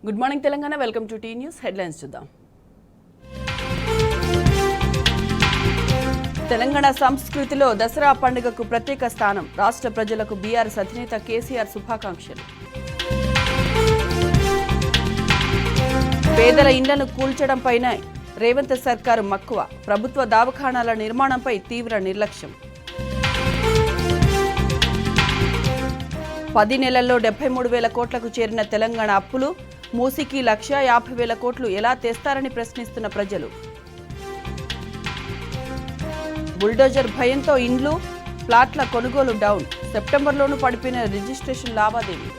Good morning Telangana. Welcome to T News. Headlines చూద్దాం. తెలంగాణ సంస్కృతిలో దసరా పండుగకు ప్రత్యేక స్థానం. రాష్ట్ర ప్రజలకు బీఆర్ఎస్ అధినేత కేసీఆర్ శుభాకాంక్షలు. పేదల ఇండ్లను కూల్చడంపైన రేవంత్ సర్కారు మక్కువ. ప్రభుత్వ దవాఖానాల నిర్మాణంపై తీవ్ర నిర్లక్ష్యం. 10 నెలల్లో 73,000 కోట్లకు చేరిన తెలంగాణ అప్పులు. మూసీకి 1,50,000 కోట్లు ఎలా తెస్తారని ప్రశ్నిస్తున్న ప్రజలు. బుల్డోజర్ భయంతో ఇండ్లు, ప్లాట్ల కొనుగోలు డౌన్. సెప్టెంబర్లోనూ పడిపోయిన రిజిస్ట్రేషన్ లావాదేవీ.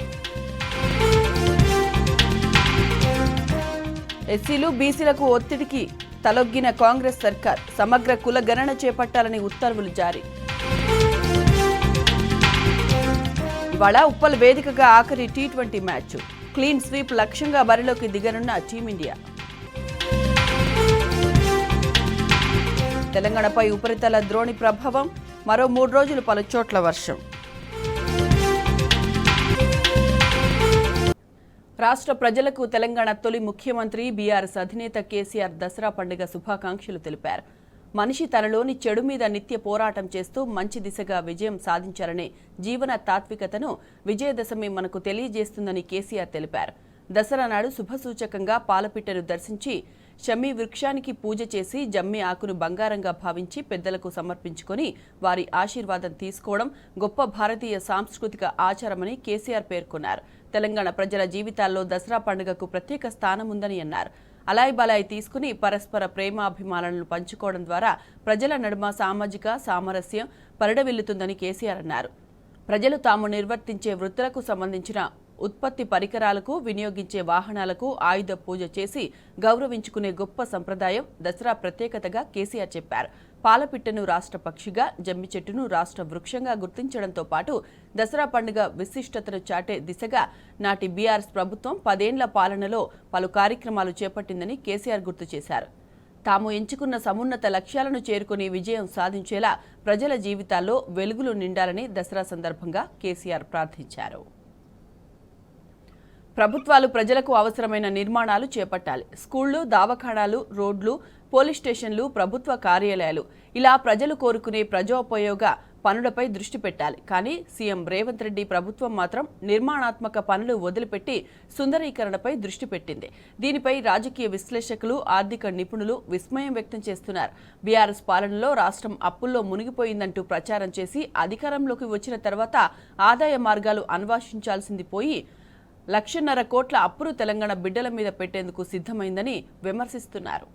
ఎస్సీలు బీసీలకు ఒత్తిడికి తలొగ్గిన కాంగ్రెస్ సర్కార్. సమగ్ర కుల గణన చేపట్టాలని ఉత్తర్వులు జారీ. ఇవాళ ఉప్పల్ వేదికగా ఆఖరి టీ20 మ్యాచ్. క్లీన్ స్వీప్ లక్ష్యంగా బరిలోకి దిగనున్న టీమిండియా. తెలంగాణపై ఉపరితల ద్రోణి ప్రభావం. మరో 3 రోజులు పలు చోట్ల వర్షం. రాష్ట్ర ప్రజలకు తెలంగాణ తొలి ముఖ్యమంత్రి బీఆర్ఎస్ అధినేత కేసీఆర్ దసరా పండుగ శుభాకాంక్షలు తెలిపారు. మనిషి తనలోని చెడు మీద నిత్య పోరాటం చేస్తూ మంచి దిశగా విజయం సాధించాలనే జీవన తాత్వికతను విజయదశమి మనకు తెలియజేస్తుందని కేసీఆర్ తెలిపారు. దసరా నాడు శుభసూచకంగా పాలపిట్టను దర్శించి షమీ వృక్షానికి పూజ చేసి జమ్మి ఆకును బంగారంగా భావించి పెద్దలకు సమర్పించుకొని వారి ఆశీర్వాదం తీసుకోవడం గొప్ప భారతీయ సాంస్కృతిక ఆచారమని కేసీఆర్ పేర్కొన్నారు. తెలంగాణ ప్రజల జీవితాల్లో దసరా పండుగకు ప్రత్యేక స్థానం ఉందని అన్నారు. అలాయ్ బలాయ్ తీసుకుని పరస్పర ప్రేమాభిమానాలను పంచుకోవడం ద్వారా ప్రజల నడుమ సామాజిక సామరస్యం పరిడవిల్లుతుందని కేసీఆర్ అన్నారు. ప్రజలు తాము నిర్వర్తించే వృత్తులకు సంబంధించిన ఉత్పత్తి పరికరాలకు, వినియోగించే వాహనాలకు ఆయుధ పూజ చేసి గౌరవించుకునే గొప్ప సంప్రదాయం దసరా ప్రత్యేకతగా కేసీఆర్ చెప్పారు. పాలపిట్టను రాష్ట్ర పక్షిగా, జమ్మి చెట్టును రాష్ట్ర వృక్షంగా గుర్తించడంతో పాటు దసరా పండుగ విశిష్టతను చాటే దిశగా నాటి బీఆర్ఎస్ ప్రభుత్వం 10 ఏళ్ల పాలనలో పలు కార్యక్రమాలు చేపట్టిందని కేసీఆర్ గుర్తు చేశారు. తాము ఎంచుకున్న సమున్నత లక్ష్యాలను చేరుకుని విజయం సాధించేలా ప్రజల జీవితాల్లో వెలుగులు నిండాలని దసరా సందర్భంగా కేసీఆర్ ప్రార్థించారు. ప్రభుత్వాలు ప్రజలకు అవసరమైన నిర్మాణాలు చేపట్టాలి. స్కూళ్లు, దవాఖానాలు, రోడ్లు, పోలీస్ స్టేషన్లు, ప్రభుత్వ కార్యాలయాలు ఇలా ప్రజలు కోరుకునే ప్రజోపయోగ పనులపై దృష్టి పెట్టాలి. కానీ సీఎం రేవంత్ రెడ్డి ప్రభుత్వం మాత్రం నిర్మాణాత్మక పనులు వదిలిపెట్టి సుందరీకరణపై దృష్టి పెట్టింది. దీనిపై రాజకీయ విశ్లేషకులు, ఆర్థిక నిపుణులు విస్మయం వ్యక్తం చేస్తున్నారు. బీఆర్ఎస్ పాలనలో రాష్ట్రం అప్పుల్లో మునిగిపోయిందంటూ ప్రచారం చేసి అధికారంలోకి వచ్చిన తర్వాత ఆదాయ మార్గాలు అన్వేషించాల్సింది పోయి 1,50,000 కోట్ల అప్పులు తెలంగాణ బిడ్డల మీద పెట్టేందుకు సిద్ధమైందని విమర్శిస్తున్నారు.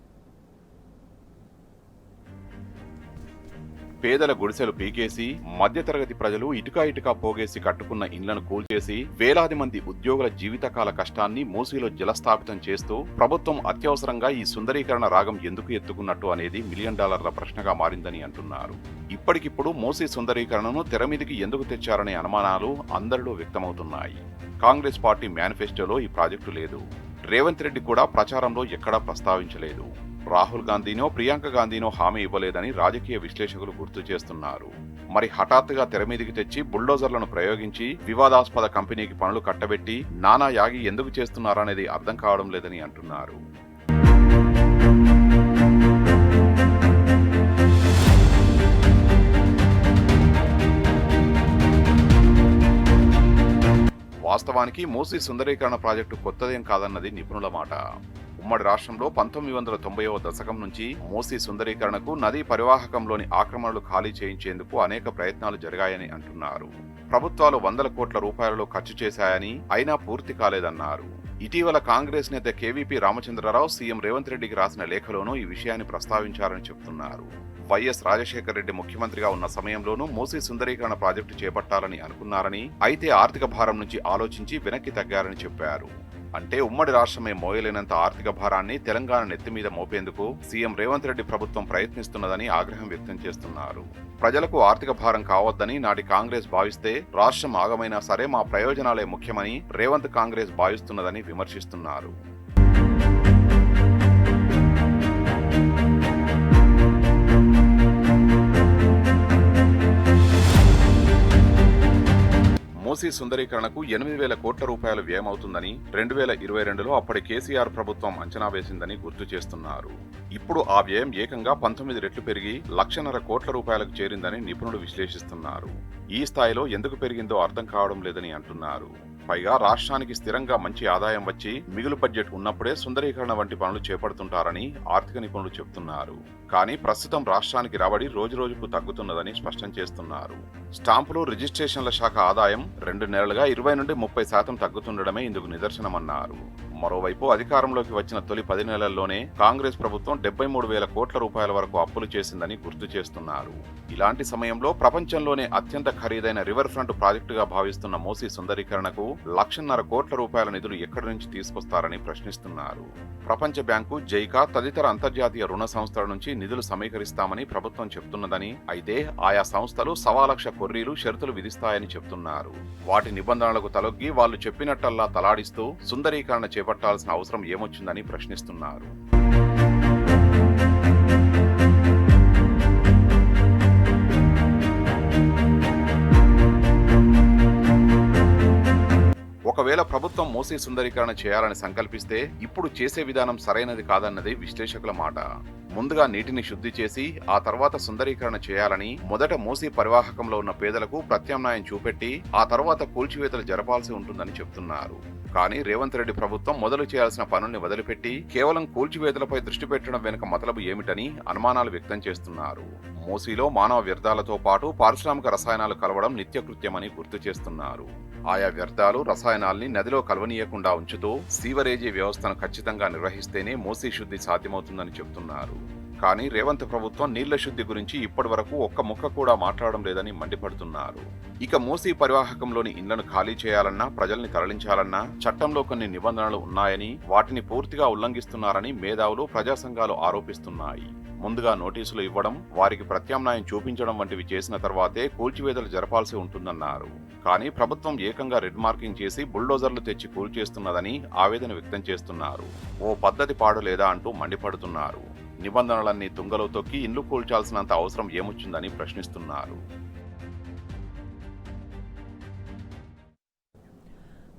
పేదల గుడిసెలు పీకేసి మధ్యతరగతి ప్రజలు ఇటుకా పోగేసి కట్టుకున్న ఇండ్లను కూల్చేసి వేలాది మంది ఉద్యోగుల జీవితకాల కష్టాన్ని మూసీలో జలస్థాపితం చేస్తూ ప్రభుత్వం అత్యవసరంగా ఈ సుందరీకరణ రాగం ఎందుకు ఎత్తుకున్నట్టు అనేది $1 మిలియన్ ప్రశ్నగా మారిందని అంటున్నారు. ఇప్పటికిప్పుడు మూసీ సుందరీకరణను తెరమీదికి ఎందుకు తెచ్చారనే అనుమానాలు అందరిలో వ్యక్తమవుతున్నాయి. కాంగ్రెస్ పార్టీ మేనిఫెస్టోలో ఈ ప్రాజెక్టు లేదు. రేవంత్ రెడ్డి కూడా ప్రచారంలో ఎక్కడా ప్రస్తావించలేదు. రాహుల్ గాంధీనో, ప్రియాంక గాంధీనో హామీ ఇవ్వలేదని రాజకీయ విశ్లేషకులు గుర్తు చేస్తున్నారు. మరి హఠాత్తుగా తెరమీదికి తెచ్చి బుల్డోజర్లను ప్రయోగించి వివాదాస్పద కంపెనీకి పనులు కట్టబెట్టి నానా యాగి ఎందుకు చేస్తున్నారనేది అర్థం కావడం లేదని అంటున్నారు. వాస్తవానికి మూసీ సుందరీకరణ ప్రాజెక్టు కొత్తదేం కాదన్నది నిపుణుల మాట. ఉమ్మడి రాష్ట్రంలో 1990వ దశకం నుంచి మూసీ సుందరీకరణకు నదీ పరివాహకంలోని ఆక్రమణలు ఖాళీ చేయించేందుకు అనేక ప్రయత్నాలు జరిగాయని అంటున్నారు. ప్రభుత్వాలు 100 కోట్ల రూపాయలు ఖర్చు చేశాయని, అయినా పూర్తి కాలేదన్నారు. ఇటీవల కాంగ్రెస్ నేత కేవీపీ రామచంద్రరావు సీఎం రేవంత్ రెడ్డికి రాసిన లేఖలోనూ ఈ విషయాన్ని ప్రస్తావించారని చెబుతున్నారు. వైఎస్ రాజశేఖర్ రెడ్డి ముఖ్యమంత్రిగా ఉన్న సమయంలోనూ మూసీ సుందరీకరణ ప్రాజెక్టు చేపట్టాలని అనుకున్నారని, అయితే ఆర్థిక భారం నుంచి ఆలోచించి వెనక్కి తగ్గారని చెప్పారు. అంటే ఉమ్మడి రాష్ట్రమే మోయలేనంత ఆర్థిక భారాన్ని తెలంగాణ నెత్తిమీద మోపేందుకు సీఎం రేవంత్ రెడ్డి ప్రభుత్వం ప్రయత్నిస్తున్నదని ఆగ్రహం వ్యక్తం చేస్తున్నారు. ప్రజలకు ఆర్థిక భారం కావద్దని నాటి కాంగ్రెస్ భావిస్తే రాష్ట్రం ఆగమైనా సరే మా ప్రయోజనాలే ముఖ్యమని రేవంత్ కాంగ్రెస్ భావిస్తున్నదని విమర్శిస్తున్నారు. మూసీ సుందరీకరణకు 8,000 కోట్ల రూపాయలు వ్యయమవుతుందని 2022లో అప్పటి కేసీఆర్ ప్రభుత్వం అంచనా వేసిందని గుర్తు చేస్తున్నారు. ఇప్పుడు ఆ వ్యయం ఏకంగా 19 రెట్లు పెరిగి 1,50,000 కోట్ల రూపాయలకు చేరిందని నిపుణులు విశ్లేషిస్తున్నారు. ఈ స్థాయిలో ఎందుకు పెరిగిందో అర్థం కావడం లేదని అంటున్నారు. పైగా రాష్ట్రానికి స్థిరంగా మంచి ఆదాయం వచ్చి మిగులు బడ్జెట్ ఉన్నప్పుడే సుందరీకరణ వంటి పనులు చేపడుతుంటారని ఆర్థిక నిపుణులు చెబుతున్నారు. కానీ ప్రస్తుతం రాష్ట్రానికి రాబడి రోజురోజుకు తగ్గుతున్నదని స్పష్టం చేస్తున్నారు. స్టాంపులు, రిజిస్ట్రేషన్ల శాఖ ఆదాయం 2 నెలలుగా 20 నుండి 30% తగ్గుతుండడమే ఇందుకు నిదర్శనమన్నారు. మరోవైపు అధికారంలోకి వచ్చిన తొలి 10 నెలల్లోనే కాంగ్రెస్ ప్రభుత్వం 73,000 కోట్ల రూపాయల వరకు అప్పులు చేసిందని గుర్తు చేస్తున్నారు. ఇలాంటి సమయంలో ప్రపంచంలోనే అత్యంత ఖరీదైన రివర్ ఫ్రంట్ ప్రాజెక్టుగా భావిస్తున్న మూసీ సుందరీకరణకు 1,50,000 కోట్ల రూపాయల నిధులు ఎక్కడి నుంచి తీసుకొస్తారని ప్రశ్నిస్తున్నారు. ప్రపంచ బ్యాంకు, జైకా తదితర అంతర్జాతీయ రుణ సంస్థల నుంచి నిధులు సమీకరిస్తామని ప్రభుత్వం చెప్తున్నదని, అయితే ఆయా సంస్థలు 1,00,000 కొర్రీలు, షరతులు విధిస్తాయని చెప్తున్నారు. వాటి నిబంధనలకు తలొగ్గి వాళ్లు చెప్పినట్టల్లా తలాడిస్తూ సుందరీకరణ చేపట్టాల్సిన అవసరం ఏమొచ్చిందని ప్రశ్నిస్తున్నారు. ఒకవేళ ప్రభుత్వం మూసీ సుందరీకరణ చేయాలని సంకల్పిస్తే ఇప్పుడు చేసే విధానం సరైనది కాదన్నది విశ్లేషకుల మాట. ముందుగా నీటిని శుద్ధి చేసి ఆ తర్వాత సుందరీకరణ చేయాలని, మొదట మూసీ పరివాహకంలో ఉన్న పేదలకు ప్రత్యామ్నాయం చూపెట్టి ఆ తర్వాత కూల్చివేతలు జరపాల్సి ఉంటుందని చెప్తున్నారు. కానీ రేవంత్ రెడ్డి ప్రభుత్వం మొదలు చేయాల్సిన పనుల్ని వదిలిపెట్టి కేవలం కూల్చివేతలపై దృష్టి పెట్టడం వెనుక మతలబు ఏమిటని అనుమానాలు వ్యక్తం చేస్తున్నారు. మూసీలో మానవ వ్యర్థాలతో పాటు పారిశ్రామిక రసాయనాలు కలవడం నిత్యకృత్యమని గుర్తు చేస్తున్నారు. ఆయా వ్యర్థాలు, రసాయనాల్ని నదిలో కలవనీయకుండా ఉంచుతూ సీవరేజీ వ్యవస్థను ఖచ్చితంగా నిర్వహిస్తేనే మూసీ శుద్ధి సాధ్యమవుతుందని చెబుతున్నారు. కానీ రేవంత్ ప్రభుత్వం నీళ్ల శుద్ధి గురించి ఇప్పటి వరకు ఒక్క ముక్క కూడా మాట్లాడడం లేదని మండిపడుతున్నారు. ఇక మూసీ పరివాహకంలోని ఇండ్లను ఖాళీ చేయాలన్నా, ప్రజల్ని తరలించాలన్నా చట్టంలో కొన్ని నిబంధనలు ఉన్నాయని, వాటిని పూర్తిగా ఉల్లంఘిస్తున్నారని మేధావులు, ప్రజా సంఘాలు ఆరోపిస్తున్నాయి. ముందుగా నోటీసులు ఇవ్వడం, వారికి ప్రత్యామ్నాయం చూపించడం వంటివి చేసిన తర్వాతే కూల్చివేతలు జరపాల్సి ఉంటుందన్నారు. కానీ ప్రభుత్వం ఏకంగా రెడ్ మార్కింగ్ చేసి బుల్డోజర్లు తెచ్చి కూల్చేస్తున్నదని ఆవేదన వ్యక్తం చేస్తున్నారు. ఓ పద్ధతి పాడు లేదా అంటూ మండిపడుతున్నారు. నిబంధనలన్నీ తుంగలో తొక్కి ఇల్లు కూల్చాల్సినంత అవసరం ఏమొచ్చిందని ప్రశ్నిస్తున్నారు.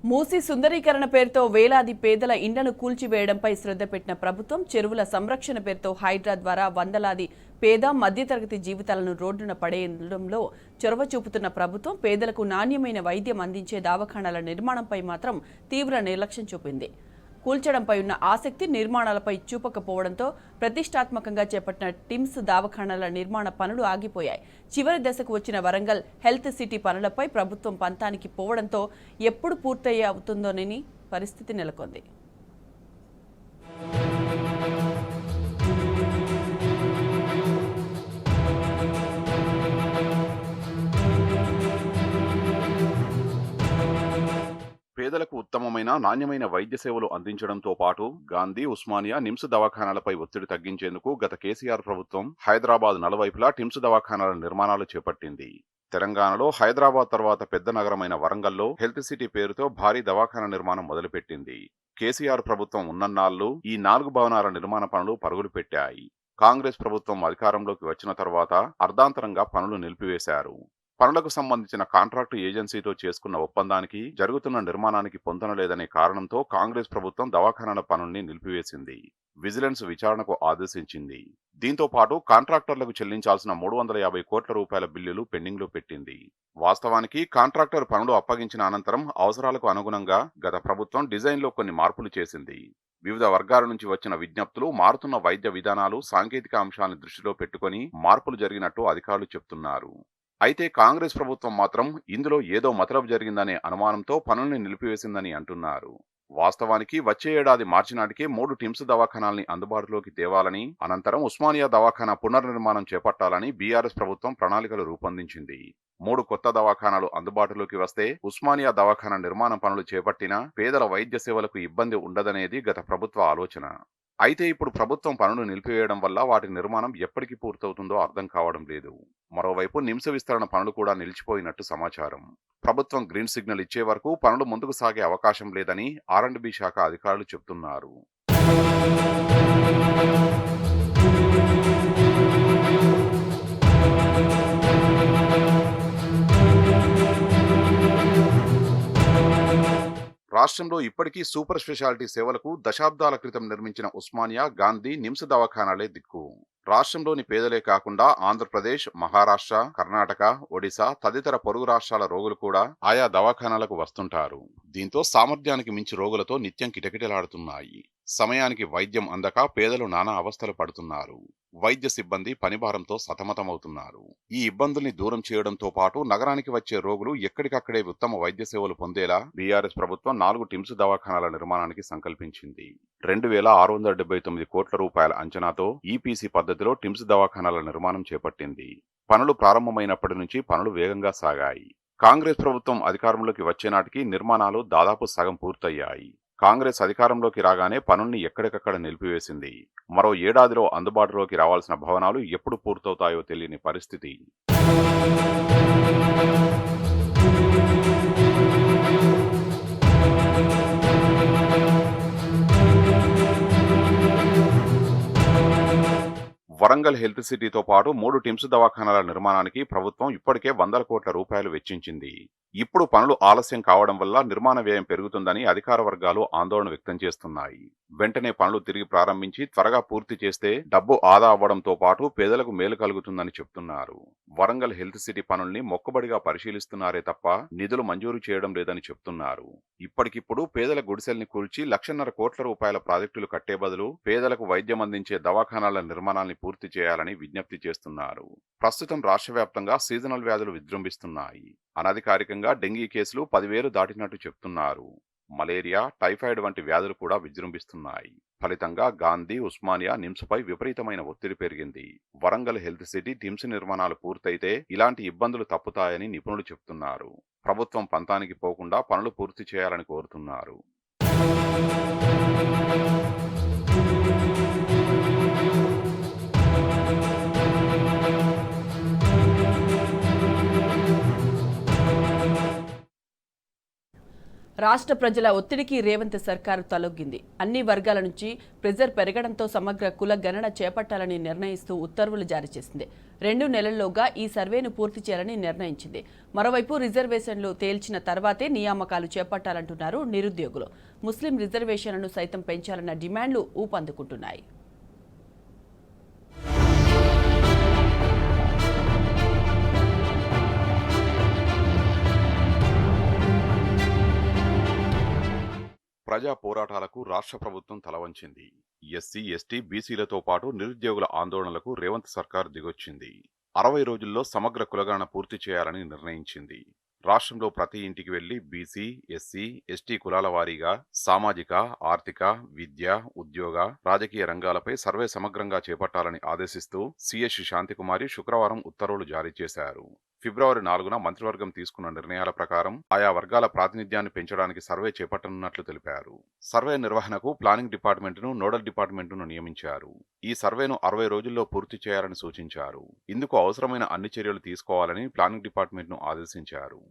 మూసీ సుందరీకరణ పేరుతో వేలాది పేదల ఇండ్లను కూల్చివేయడంపై శ్రద్ధ పెట్టిన ప్రభుత్వం, చెరువుల సంరక్షణ పేరుతో హైడ్రా ద్వారా వందలాది పేద, మధ్యతరగతి జీవితాలను రోడ్డున పడేయడంలో చొరవ చూపుతున్న ప్రభుత్వం పేదలకు నాణ్యమైన వైద్యం అందించే దవాఖానాల నిర్మాణంపై మాత్రం తీవ్ర నిర్లక్ష్యం చూపింది. కూల్చడంపై ఉన్న ఆసక్తి నిర్మాణాలపై చూపకపోవడంతో ప్రతిష్టాత్మకంగా చేపట్టిన టిమ్స్ దవాఖానాల నిర్మాణ పనులు ఆగిపోయాయి. చివరి దశకు వచ్చిన వరంగల్ హెల్త్ సిటీ పనులపై ప్రభుత్వం పంతానికి పోవడంతో ఎప్పుడు పూర్తయ్యే అవుతుందోనని పరిస్థితి నెలకొంది. పేదలకు ఉత్తమమైన, నాణ్యమైన వైద్య సేవలు అందించడంతో పాటు గాంధీ, ఉస్మానియా, నిమ్స్ దవాఖానాలపై ఒత్తిడి తగ్గించేందుకు గత కేసీఆర్ ప్రభుత్వం హైదరాబాద్ నలువైపులా టిమ్స్ దవాఖానాల నిర్మాణాలు చేపట్టింది. తెలంగాణలో హైదరాబాద్ తర్వాత పెద్ద నగరమైన వరంగల్లో హెల్త్ సిటీ పేరుతో భారీ దవాఖాన నిర్మాణం మొదలుపెట్టింది. కేసీఆర్ ప్రభుత్వం ఉన్నన్నాళ్లు ఈ 4 భవనాల నిర్మాణ పనులు పరుగులు పెట్టాయి. కాంగ్రెస్ ప్రభుత్వం అధికారంలోకి వచ్చిన తర్వాత అర్ధాంతరంగా పనులు నిలిపివేశారు. పనులకు సంబంధించిన కాంట్రాక్టు ఏజెన్సీతో చేసుకున్న ఒప్పందానికి, జరుగుతున్న నిర్మాణానికి పొందనలేదనే కారణంతో కాంగ్రెస్ ప్రభుత్వం దవాఖానాల పనుల్ని నిలిపివేసింది. విజిలెన్స్ విచారణకు ఆదేశించింది. దీంతో పాటు కాంట్రాక్టర్లకు చెల్లించాల్సిన 350 కోట్ల రూపాయల బిల్లులు పెండింగ్లో పెట్టింది. వాస్తవానికి కాంట్రాక్టర్ పనులు అప్పగించిన అనంతరం అవసరాలకు అనుగుణంగా గత ప్రభుత్వం డిజైన్లో కొన్ని మార్పులు చేసింది. వివిధ వర్గాల నుంచి వచ్చిన విజ్ఞప్తులు, మారుతున్న వైద్య విధానాలు, సాంకేతిక అంశాలను దృష్టిలో పెట్టుకుని మార్పులు జరిగినట్టు అధికారులు చెప్తున్నారు. అయితే కాంగ్రెస్ ప్రభుత్వం మాత్రం ఇందులో ఏదో మతలబు జరిగిందనే అనుమానంతో పనుల్ని నిలిపివేసిందని అంటున్నారు. వాస్తవానికి వచ్చే ఏడాది మార్చి నాటికే 3 టిమ్స్ దవాఖానాల్ని అందుబాటులోకి తేవాలని, అనంతరం ఉస్మానియా దవాఖానా పునర్నిర్మాణం చేపట్టాలని బీఆర్ఎస్ ప్రభుత్వం ప్రణాళికలు రూపొందించింది. 3 కొత్త దవాఖానాలు అందుబాటులోకి వస్తే ఉస్మానియా దవాఖానా నిర్మాణ పనులు చేపట్టినా పేదల వైద్య సేవలకు ఇబ్బంది ఉండదనేది గత ప్రభుత్వ ఆలోచన. అయితే ఇప్పుడు ప్రభుత్వం పనులు నిలిపివేయడం వల్ల వాటి నిర్మాణం ఎప్పటికి పూర్తవుతుందో అర్థం కావడం లేదు. మరోవైపు నిమ్స్ విస్తరణ పనులు కూడా నిలిచిపోయినట్టు సమాచారం. ప్రభుత్వం గ్రీన్ సిగ్నల్ ఇచ్చే వరకు పనులు ముందుకు సాగే అవకాశం లేదని R&B శాఖ అధికారులు చెబుతున్నారు. రాష్ట్రంలో ఇప్పటికీ సూపర్ స్పెషాలిటీ సేవలకు దశాబ్దాల క్రితం నిర్మించిన ఉస్మానియా, గాంధీ, నిమ్స్ దవాఖానాలే దిక్కు. రాష్ట్రంలోని పేదలే కాకుండా ఆంధ్రప్రదేశ్, మహారాష్ట్ర, కర్ణాటక, ఒడిశా తదితర పొరుగు రాష్ట్రాల రోగులు కూడా ఆయా దవాఖానాలకు వస్తుంటారు. దీంతో సామర్థ్యానికి మించి రోగులతో నిత్యం కిటకిటలాడుతున్నాయి. సమయానికి వైద్యం అందక పేదలు నానా అవస్థలు పడుతున్నారు. వైద్య సిబ్బంది పనిభారంతో సతమతమవుతున్నారు. ఈ ఇబ్బందుల్ని దూరం చేయడంతో పాటు నగరానికి వచ్చే రోగులు ఎక్కడికక్కడే ఉత్తమ వైద్య సేవలు పొందేలా బీఆర్ఎస్ ప్రభుత్వం 4 టిమ్స్ దవాఖానాల నిర్మాణానికి సంకల్పించింది. 2679 కోట్ల రూపాయల అంచనాతో ఈపీసీ పద్ధతిలో టిమ్స్ దవాఖానాల నిర్మాణం చేపట్టింది. పనులు ప్రారంభమైనప్పటి నుంచి పనులు వేగంగా సాగాయి. కాంగ్రెస్ ప్రభుత్వం అధికారంలోకి వచ్చే నాటికి నిర్మాణాలు దాదాపు సగం పూర్తయ్యాయి. కాంగ్రెస్ అధికారంలోకి రాగానే పనుల్ని ఎక్కడికక్కడ నిలిపివేసింది. మరో ఏడాదిలో అందుబాటులోకి రావాల్సిన భవనాలు ఎప్పుడు పూర్తవుతాయో తెలియని పరిస్థితి. వరంగల్ హెల్త్ సిటీతో పాటు 3 టిమ్స్ దవాఖానాల నిర్మాణానికి ప్రభుత్వం ఇప్పటికే 100 కోట్ల రూపాయలు వెచ్చించింది. ఇప్పుడు పనులు ఆలస్యం కావడం వల్ల నిర్మాణ వ్యయం పెరుగుతుందని అధికార వర్గాలు ఆందోళన వ్యక్తం చేస్తున్నాయి. వెంటనే పనులు తిరిగి ప్రారంభించి త్వరగా పూర్తి చేస్తే డబ్బు ఆదా అవ్వడంతో పాటు పేదలకు మేలు కలుగుతుందని చెప్తున్నారు. వరంగల్ హెల్త్ సిటీ పనుల్ని మొక్కుబడిగా పరిశీలిస్తున్నారే తప్ప నిధులు మంజూరు చేయడం లేదని చెప్తున్నారు. ఇప్పటికిప్పుడు పేదల గుడిసెల్ని కూల్చి 1,50,000 కోట్ల రూపాయల ప్రాజెక్టులు కట్టే బదులు పేదలకు వైద్యం అందించే దవాఖానాల నిర్మాణాన్ని పూర్తి చేయాలని విజ్ఞప్తి చేస్తున్నారు. ప్రస్తుతం రాష్ట్ర వ్యాప్తంగా సీజనల్ వ్యాధులు విజృంభిస్తున్నాయి. అనధికారికంగా డెంగీ కేసులు 10,000 దాటినట్టు చెప్తున్నారు. మలేరియా, టైఫాయిడ్ వంటి వ్యాధులు కూడా విజృంభిస్తున్నాయి. ఫలితంగా గాంధీ, ఉస్మానియా, నిమ్స్పై విపరీతమైన ఒత్తిడి పెరిగింది. వరంగల్ హెల్త్ సిటీ టిమ్స్ నిర్మాణాలు పూర్తయితే ఇలాంటి ఇబ్బందులు తప్పుతాయని నిపుణులు చెప్తున్నారు. ప్రభుత్వం పంతానికి పోకుండా పనులు పూర్తి చేయాలని కోరుతున్నారు. రాష్ట్ర ప్రజల ఒత్తిడికి రేవంత్ సర్కారు తలొగ్గింది. అన్ని వర్గాల నుంచి ప్రెజర్ పెరగడంతో సమగ్ర కుల గణన చేపట్టాలని నిర్ణయిస్తూ ఉత్తర్వులు జారీ చేసింది. 2 నెలల్లోగా ఈ సర్వేను పూర్తి చేయాలని నిర్ణయించింది. మరోవైపు రిజర్వేషన్లు తేల్చిన తర్వాతే నియామకాలు చేపట్టాలంటున్నారు నిరుద్యోగులు. ముస్లిం రిజర్వేషన్లను సైతం పెంచాలన్న డిమాండ్లు ఊపందుకుంటున్నాయి. ప్రజా పోరాటాలకు రాష్ట్ర ప్రభుత్వం తలవంచింది. ఎస్సీ, ఎస్టీ, బీసీలతో పాటు నిరుద్యోగుల ఆందోళనలకు రేవంత్ సర్కార్ దిగొచ్చింది. 60 రోజుల్లో సమగ్ర కులగణన పూర్తి చేయాలని నిర్ణయించింది. రాష్ట్రంలో ప్రతి ఇంటికి వెళ్లి బీసీ, ఎస్సీ, ఎస్టీ కులాల వారీగా సామాజిక, ఆర్థిక, విద్య, ఉద్యోగ, రాజకీయ రంగాలపై సర్వే సమగ్రంగా చేపట్టాలని ఆదేశిస్తూ సిఎస్ శాంతికుమారి శుక్రవారం ఉత్తర్వులు జారీ చేశారు. ఫిబ్రవరి 4న మంత్రివర్గం తీసుకున్న నిర్ణయాల ప్రకారం ఆయా వర్గాల ప్రాతినిధ్యాన్ని పెంచడానికి సర్వే చేపట్టనున్నట్లు తెలిపారు. సర్వే నిర్వహణకు ప్లానింగ్ డిపార్ట్మెంట్ను నోడల్ డిపార్ట్మెంట్ను నియమించారు. ఈ సర్వేను 60 రోజుల్లో పూర్తి చేయాలని సూచించారు. ఇందుకు అవసరమైన అన్ని చర్యలు తీసుకోవాలని ప్లానింగ్ డిపార్ట్మెంట్ను ఆదేశించారు.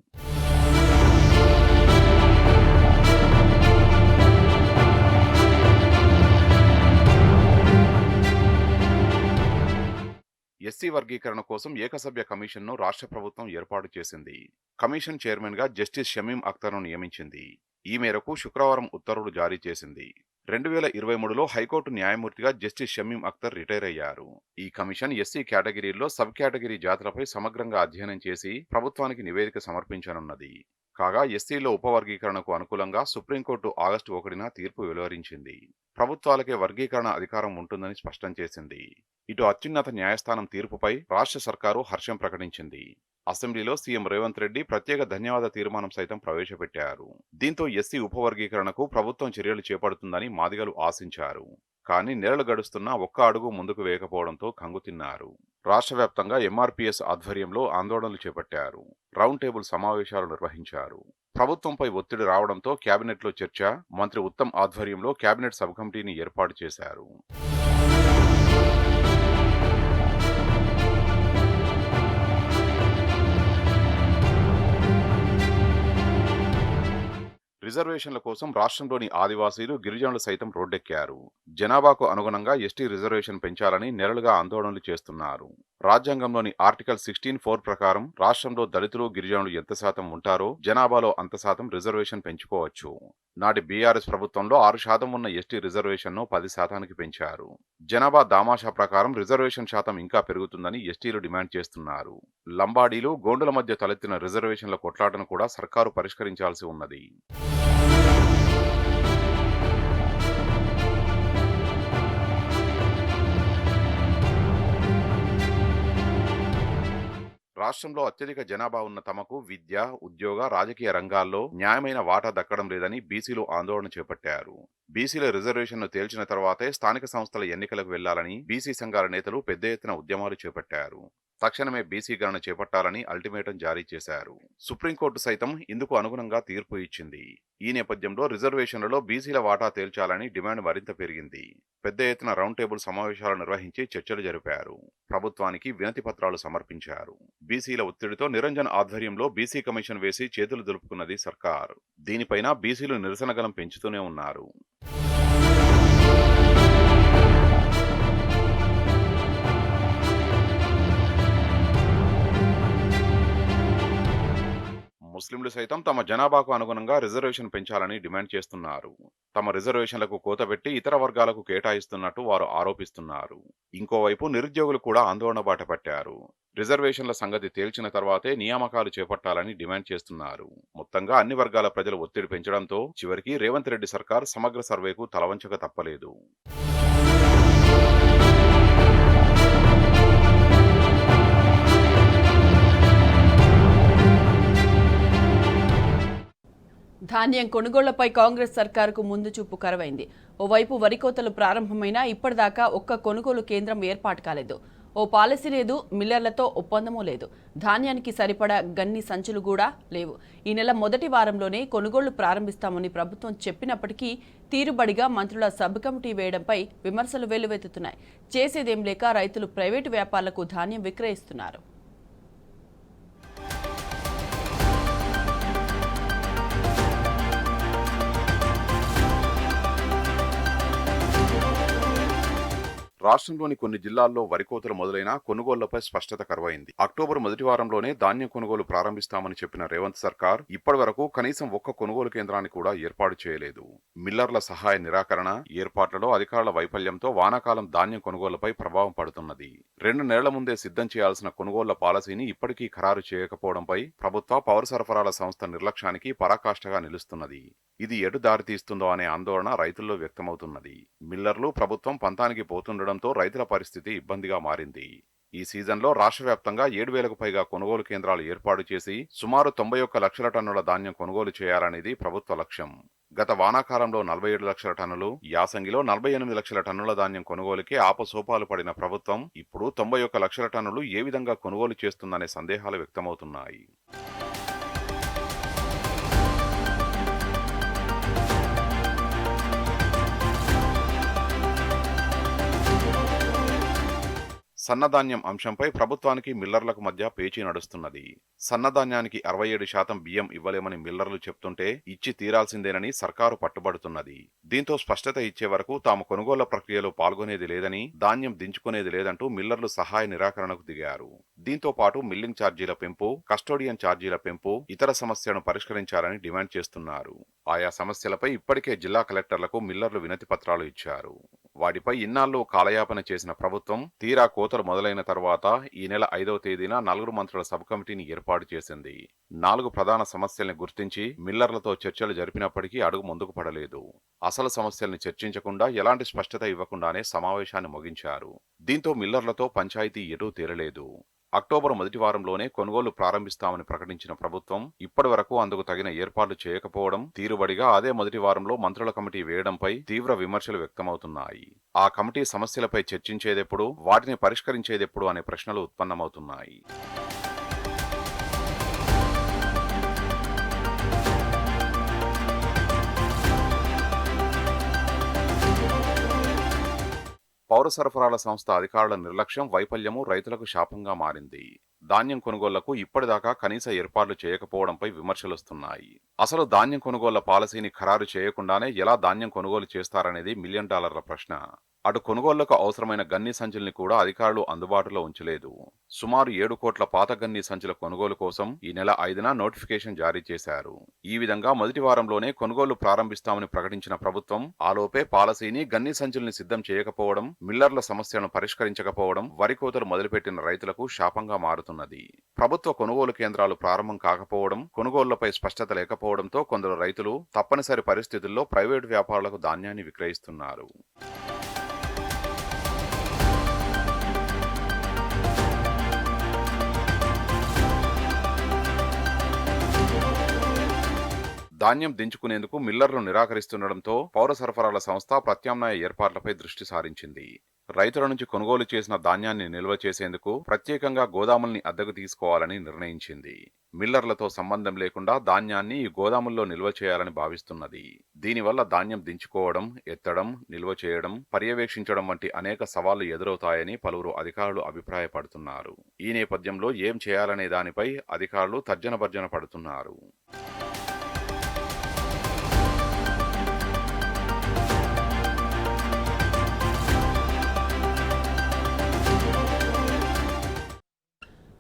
ఎస్సీ వర్గీకరణ కోసం ఏకసభ్య కమిషన్ను రాష్ట్ర ప్రభుత్వం ఏర్పాటు చేసింది. కమిషన్ చైర్మన్ గా జస్టిస్ షమీం అఖ్తర్ను నియమించింది. ఈ మేరకు శుక్రవారం ఉత్తర్వులు జారీ చేసింది. 2023లో హైకోర్టు న్యాయమూర్తిగా జస్టిస్ షమీం అఖ్తర్ రిటైర్ అయ్యారు. ఈ కమిషన్ ఎస్సీ కేటగిరీల్లో సబ్ కేటగిరీ జాతులపై సమగ్రంగా అధ్యయనం చేసి ప్రభుత్వానికి నివేదిక సమర్పించనున్నది. కాగా ఎస్సీలో ఉపవర్గీకరణకు అనుకూలంగా సుప్రీంకోర్టు ఆగస్టు 1న తీర్పు వెలువరించింది. ప్రభుత్వాలకే వర్గీకరణ అధికారం ఉంటుందని స్పష్టం చేసింది. ఇటు అత్యున్నత న్యాయస్థానం తీర్పుపై రాష్ట్ర సర్కారు హర్షం ప్రకటించింది. అసెంబ్లీలో సీఎం రేవంత్ రెడ్డి ప్రత్యేక ధన్యవాద తీర్మానం సైతం ప్రవేశపెట్టారు. దీంతో ఎస్సీ ఉపవర్గీకరణకు ప్రభుత్వం చర్యలు చేపడుతుందని మాదిగలు ఆశించారు. కానీ నెలలు గడుస్తున్నా ఒక్క అడుగు ముందుకు వేయకపోవడంతో కంగుతిన్నారు. రాష్ట్ర వ్యాప్తంగా ఎంఆర్పీఎస్ ఆధ్వర్యంలో ఆందోళనలు చేపట్టారు. రౌండ్ టేబుల్ సమావేశాలు నిర్వహించారు. ప్రభుత్వంపై ఒత్తిడి రావడంతో కేబినెట్లో చర్చ, మంత్రి ఉత్తమ్ ఆధ్వర్యంలో కేబినెట్ సబ్ కమిటీని ఏర్పాటు చేశారు. రిజర్వేషన్ల కోసం రాష్ట్రంలోని ఆదివాసీలు, గిరిజనులు సైతం రోడ్డెక్కారు. జనాభాకు అనుగుణంగా ఎస్టీ రిజర్వేషన్ పెంచాలని నెలలుగా ఆందోళనలు చేస్తున్నారు. రాజ్యాంగంలోని ఆర్టికల్ 16(4) ప్రకారం రాష్ట్రంలో దళితులు, గిరిజనులు ఎంత శాతం ఉంటారో జనాభాలో అంత శాతం రిజర్వేషన్ పెంచుకోవచ్చు. నాటి బీఆర్ఎస్ ప్రభుత్వంలో 6% ఉన్న ఎస్టీ రిజర్వేషన్ను 10%కి పెంచారు. జనాభా దామాషా ప్రకారం రిజర్వేషన్ శాతం ఇంకా పెరుగుతుందని ఎస్టీలు డిమాండ్ చేస్తున్నారు. లంబాడీలు, గోండుల మధ్య తలెత్తిన రిజర్వేషన్ల కొట్లాటను కూడా సర్కారు పరిష్కరించాల్సి ఉన్నది. రాష్ట్రంలో అత్యధిక జనాభా ఉన్న తమకు విద్య, ఉద్యోగ, రాజకీయ రంగాల్లో న్యాయమైన వాటా దక్కడం లేదని బీసీలు ఆందోళన చేపట్టారు. బీసీల రిజర్వేషన్ను తేల్చిన తర్వాతే స్థానిక సంస్థల ఎన్నికలకు వెళ్లాలని బీసీ సంఘాల నేతలు పెద్ద ఎత్తున ఉద్యమాలు చేపట్టారు. తక్షణమే బీసీ గణన చేపట్టాలని అల్టిమేటం జారీ చేశారు. సుప్రీంకోర్టు సైతం ఇందుకు అనుగుణంగా తీర్పు ఇచ్చింది. ఈ నేపథ్యంలో రిజర్వేషన్లలో బీసీల వాటా తేల్చాలని డిమాండ్ మరింత పెరిగింది. పెద్ద ఎత్తున రౌండ్ టేబుల్ సమావేశాలు నిర్వహించి చర్చలు జరిపారు. ప్రభుత్వానికి వినతి పత్రాలు సమర్పించారు. బీసీల ఒత్తిడితో నిరంజన్ ఆధ్వర్యంలో బీసీ కమిషన్ వేసి చేతులు దులుపుకున్నది సర్కార్. దీనిపైన బీసీలు నిరసన గలం పెంచుతూనే ఉన్నారు. ముస్లింలు సైతం తమ జనాభాకు అనుగుణంగా రిజర్వేషన్ పెంచాలని డిమాండ్ చేస్తున్నారు. తమ రిజర్వేషన్లకు కోతబెట్టి ఇతర వర్గాలకు కేటాయిస్తున్నట్టు వారు ఆరోపిస్తున్నారు. ఇంకోవైపు నిరుద్యోగులు కూడా ఆందోళన బాట పట్టారు. రిజర్వేషన్ల సంగతి తేల్చిన తర్వాతే నియామకాలు చేపట్టాలని డిమాండ్ చేస్తున్నారు. మొత్తంగా అన్ని వర్గాల ప్రజలు ఒత్తిడి పెంచడంతో చివరికి రేవంత్ రెడ్డి సర్కార్ సమగ్ర సర్వేకు తలవంచక తప్పలేదు. ధాన్యం కొనుగోళ్లపై కాంగ్రెస్ సర్కారుకు ముందు చూపు కరవైంది. ఓవైపు వరి కోతలు ప్రారంభమైనా ఇప్పటిదాకా ఒక్క కొనుగోలు కేంద్రం ఏర్పాటు కాలేదు. ఓ పాలసీ లేదు, మిల్లర్లతో ఒప్పందమూ లేదు. ధాన్యానికి సరిపడా గన్ని సంచులు కూడా లేవు. ఈ నెల మొదటి వారంలోనే కొనుగోళ్లు ప్రారంభిస్తామని ప్రభుత్వం చెప్పినప్పటికీ తీరుబడిగా మంత్రుల సబ్ కమిటీ వేయడంపై విమర్శలు వెల్లువెత్తుతున్నాయి. చేసేదేం లేక రైతులు ప్రైవేటు వ్యాపారులకు ధాన్యం విక్రయిస్తున్నారు. రాష్ట్రంలోని కొన్ని జిల్లాల్లో వరి కోతలు మొదలైన కొనుగోళ్లపై స్పష్టత కరువైంది. అక్టోబర్ మొదటి వారంలోనే ధాన్యం కొనుగోలు ప్రారంభిస్తామని చెప్పిన రేవంత్ సర్కార్ ఇప్పటి వరకు కనీసం ఒక్క కొనుగోలు కేంద్రాన్ని కూడా ఏర్పాటు చేయలేదు. మిల్లర్ల సహాయ నిరాకరణ, ఏర్పాట్లలో అధికారుల వైఫల్యంతో వానాకాలం ధాన్యం కొనుగోళ్లపై ప్రభావం పడుతున్నది. 2 నెలల ముందే సిద్ధం చేయాల్సిన కొనుగోళ్ల పాలసీని ఇప్పటికీ ఖరారు చేయకపోవడంపై ప్రభుత్వ పౌర సరఫరాల సంస్థ నిర్లక్ష్యానికి పరాకాష్ఠగా నిలుస్తున్నది. ఇది ఎటు దారితీస్తుందో అనే ఆందోళన రైతుల్లో వ్యక్తమవుతున్నది. మిల్లర్లు ప్రభుత్వం పంతానికి పోతుండడంతో రైతుల పరిస్థితి ఇబ్బందిగా మారింది. ఈ సీజన్లో రాష్ట్ర వ్యాప్తంగా 7,000కు పైగా కొనుగోలు కేంద్రాలు ఏర్పాటు చేసి సుమారు 91 లక్షల టన్నుల ధాన్యం కొనుగోలు చేయాలనేది ప్రభుత్వ లక్ష్యం. గత వానాకాలంలో 47 లక్షల టన్నులు, యాసంగిలో 48 లక్షల టన్నుల ధాన్యం కొనుగోలుకే ఆపసోపాలు పడిన ప్రభుత్వం ఇప్పుడు 91 లక్షల టన్నులు ఏ విధంగా కొనుగోలు చేస్తుందనే సందేహాలు వ్యక్తమవుతున్నాయి. సన్నధాన్యం అంశంపై ప్రభుత్వానికి మిల్లర్లకు మధ్య పేచీ నడుస్తున్నది. సన్నధాన్యానికి 67% బియ్యం ఇవ్వలేమని మిల్లర్లు చెప్తుంటే ఇచ్చి తీరాల్సిందేనని సర్కారు పట్టుబడుతున్నది. దీంతో స్పష్టత ఇచ్చే వరకు తాము కొనుగోళ్ల ప్రక్రియలో పాల్గొనేది లేదని, ధాన్యం దించుకునేది లేదంటూ మిల్లర్లు సహాయ నిరాకరణకు దిగారు. దీంతో పాటు మిల్లింగ్ ఛార్జీల పెంపు, కస్టోడియన్ ఛార్జీల పెంపు, ఇతర సమస్యలను పరిష్కరించాలని డిమాండ్ చేస్తున్నారు. ఆయా సమస్యలపై ఇప్పటికే జిల్లా కలెక్టర్లకు మిల్లర్లు వినతి పత్రాలు ఇచ్చారు. వాటిపై ఇన్నాళ్లు కాలయాపన చేసిన ప్రభుత్వం తీరా కోతలు మొదలైన తర్వాత ఈ నెల 5వ తేదీన 4 మంత్రుల సబ్ కమిటీని ఏర్పాటు చేసింది. 4 ప్రధాన సమస్యల్ని గుర్తించి మిల్లర్లతో చర్చలు జరిపినప్పటికీ అడుగు ముందుకు పడలేదు. అసలు సమస్యల్ని చర్చించకుండా ఎలాంటి స్పష్టత ఇవ్వకుండానే సమావేశాన్ని ముగించారు. దీంతో మిల్లర్లతో పంచాయతీ ఎటూ తీరలేదు. అక్టోబర్ మొదటి వారంలోనే కొనుగోలు ప్రారంభిస్తామని ప్రకటించిన ప్రభుత్వం ఇప్పటి వరకు అందుకు తగిన ఏర్పాట్లు చేయకపోవడం, తీరుబడిగా అదే మొదటి వారంలో మంత్రుల కమిటీ వేయడంపై తీవ్ర విమర్శలు వ్యక్తమవుతున్నాయి. ఆ కమిటీ సమస్యలపై చర్చించేదెప్పుడు, వాటిని పరిష్కరించేదెప్పుడు అనే ప్రశ్నలు ఉత్పన్నమవుతున్నాయి. పౌర సరఫరాల సంస్థ అధికారుల నిర్లక్ష్యం, వైఫల్యము రైతులకు శాపంగా మారింది. ధాన్యం కొనుగోళ్లకు ఇప్పటిదాకా కనీస ఏర్పాట్లు చేయకపోవడంపై విమర్శలొస్తున్నాయి. అసలు ధాన్యం కొనుగోళ్ల పాలసీని ఖరారు చేయకుండానే ఎలా ధాన్యం కొనుగోలు చేస్తారనేది $1 మిలియన్ ప్రశ్న. అటు కొనుగోళ్లకు అవసరమైన గన్ని సంచుల్ని కూడా అధికారులు అందుబాటులో ఉంచలేదు. సుమారు 7 కోట్ల పాత గన్ని సంచుల కొనుగోలు కోసం ఈ నెల 5న నోటిఫికేషన్ జారీ చేశారు. ఈ విధంగా మొదటి వారంలోనే కొనుగోలు ప్రారంభిస్తామని ప్రకటించిన ప్రభుత్వం ఆలోపే పాలసీని, గన్ని సంచుల్ని సిద్ధం చేయకపోవడం, మిల్లర్ల సమస్యలను పరిష్కరించకపోవడం వరి కోతలు మొదలుపెట్టిన రైతులకు శాపంగా మారుతున్నది. ప్రభుత్వ కొనుగోలు కేంద్రాలు ప్రారంభం కాకపోవడం, కొనుగోళ్లపై స్పష్టత లేకపోవడంతో కొందరు రైతులు తప్పనిసరి పరిస్థితుల్లో ప్రైవేటు వ్యాపారులకు ధాన్యాన్ని విక్రయిస్తున్నారు. ధాన్యం దించుకునేందుకు మిల్లర్లు నిరాకరిస్తుండటంతో పౌర సరఫరాల సంస్థ ప్రత్యామ్నాయ ఏర్పాట్లపై దృష్టి సారించింది. రైతుల నుంచి కొనుగోలు చేసిన ధాన్యాన్ని నిల్వ చేసేందుకు ప్రత్యేకంగా గోదాముల్ని అద్దెకు తీసుకోవాలని నిర్ణయించింది. మిల్లర్లతో సంబంధం లేకుండా ధాన్యాన్ని ఈ గోదాముల్లో నిల్వ చేయాలని భావిస్తున్నది. దీనివల్ల ధాన్యం దించుకోవడం, ఎత్తడం, నిల్వ చేయడం, పర్యవేక్షించడం వంటి అనేక సవాళ్లు ఎదురవుతాయని పలువురు అధికారులు అభిప్రాయపడుతున్నారు. ఈ నేపథ్యంలో ఏం చేయాలనే దానిపై అధికారులు తర్జనభర్జన పడుతున్నారు.